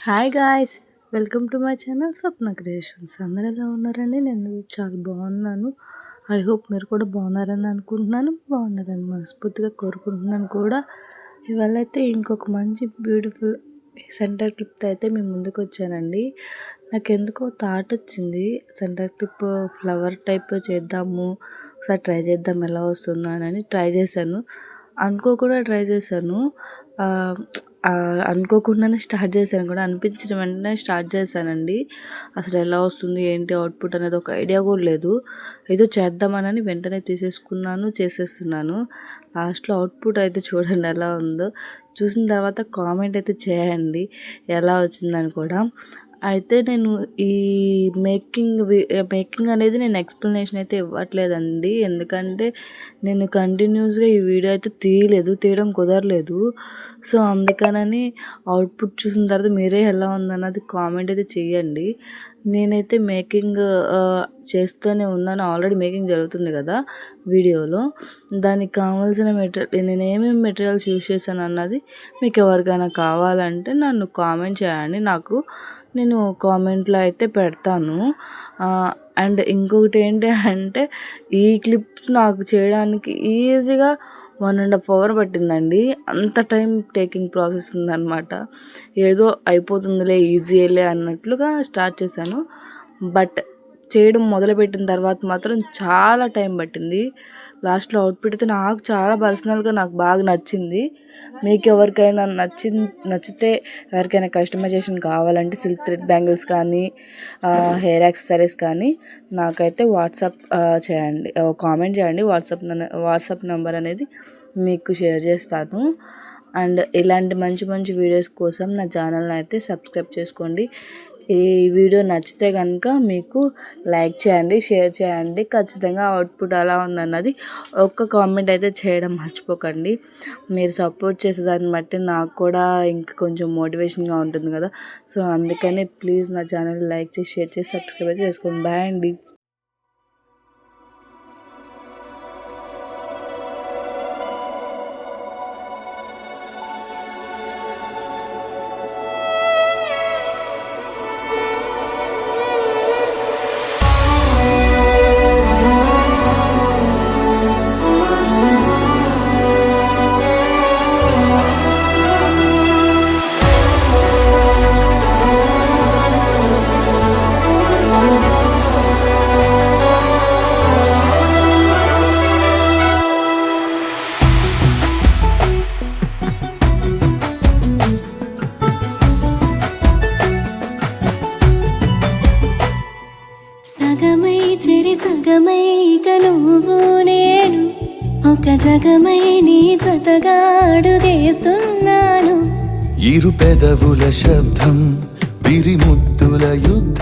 Hi guys, welcome to my channel Swapna creations. అందరు ఎలా ఉన్నారండి? నేను చాలా బాగున్నాను. ఐ హోప్ మీరు కూడా బాగున్నారని అనుకుంటున్నాను. బాగున్నారని మనస్ఫూర్తిగా కోరుకుంటున్నాను కూడా. ఇవాళ అయితే ఇంకొక మంచి బ్యూటిఫుల్ సెంటర్ క్లిప్తో అయితే మేము ముందుకు వచ్చానండి. నాకు ఎందుకో థాట్ వచ్చింది, సెంటర్ క్లిప్ ఫ్లవర్ టైప్ చేద్దాము, ఒకసారి ట్రై చేద్దాం ఎలా వస్తుందో అని ట్రై చేశాను. అనుకోకుండా ట్రై చేశాను. అనుకోకుండానే స్టార్ట్ చేశాను కూడా, అనిపించిన వెంటనే స్టార్ట్ చేశానండి. అసలు ఎలా వస్తుంది ఏంటి అవుట్పుట్ అనేది ఒక ఐడియా కూడా లేదు. ఏదో చేద్దామని వెంటనే తీసేసుకున్నాను, చేసేస్తున్నాను. లాస్ట్లో అవుట్పుట్ అయితే చూడండి ఎలా ఉందో. చూసిన తర్వాత కామెంట్ అయితే చేయండి ఎలా వచ్చిందని కూడా. అయితే నేను ఈ మేకింగ్ అనేది నేను ఎక్స్ప్లెనేషన్ అయితే ఇవ్వట్లేదండి, ఎందుకంటే నేను కంటిన్యూస్గా ఈ వీడియో అయితే తీయడం కుదరలేదు. సో అందుకనని అవుట్పుట్ చూసిన తర్వాత మీరే ఎలా ఉందన్నది కామెంట్ అయితే చేయండి. నేనైతే మేకింగ్ చేస్తూనే ఉన్నాను, ఆల్రెడీ మేకింగ్ జరుగుతుంది కదా వీడియోలో. దానికి కావాల్సిన నేను ఏమేమి మెటీరియల్స్ యూజ్ చేశాను అన్నది మీకు ఎవరికైనా కావాలంటే నన్ను కామెంట్ చేయండి, నేను కామెంట్లో అయితే పెడతాను. అండ్ ఇంకొకటి ఏంటి అంటే, ఈ క్లిప్స్ నాకు చేయడానికి ఈజీగా 1.5 hour పట్టిందండి. అంత టైం టేకింగ్ ప్రాసెస్ ఉందన్నమాట. ఏదో అయిపోతుందిలే ఈజీలే అన్నట్లుగా స్టార్ట్ చేశాను. బట్ చేయడం మొదలుపెట్టిన తర్వాత మాత్రం చాలా టైం పట్టింది. లాస్ట్లో అవుట్పుట్ అయితే నాకు చాలా పర్సనల్గా నాకు బాగా నచ్చింది. మీకు ఎవరికైనా నచ్చితే ఎవరికైనా కస్టమైజేషన్ కావాలంటే సిల్క్ థ్రెడ్ బ్యాంగిల్స్ కానీ హెయిర్ యాక్సెసరీస్ కానీ నాకైతే వాట్సాప్ చేయండి, కామెంట్ చేయండి. వాట్సాప్ నెంబర్ అనేది మీకు షేర్ చేస్తాను. అండ్ ఇలాంటి మంచి మంచి వీడియోస్ కోసం నా ఛానల్ని అయితే సబ్స్క్రైబ్ చేసుకోండి. ఈ వీడియో నచ్చితే కనుక మీకు లైక్ చేయండి, షేర్ చేయండి. ఖచ్చితంగా అవుట్పుట్ ఎలా ఉందన్నది ఒక్క కామెంట్ అయితే చేయడం మర్చిపోకండి. మీరు సపోర్ట్ చేసేదాన్ని బట్టి నాకు కూడా ఇంకా కొంచెం మోటివేషన్గా ఉంటుంది కదా. సో అందుకని ప్లీజ్ నా ఛానల్ లైక్ చేసి, షేర్ చేసి, సబ్స్క్రైబ్ అయితే చేసుకోండి. బాయ్ అండి. సగమై చెరి సగమై ఇక నువ్వు నేను ఒక జగమై నీ జతగా అడుగేస్తున్నాను. ఇరు పెదవుల శబ్దం విరిముద్దుల యుద్ధం.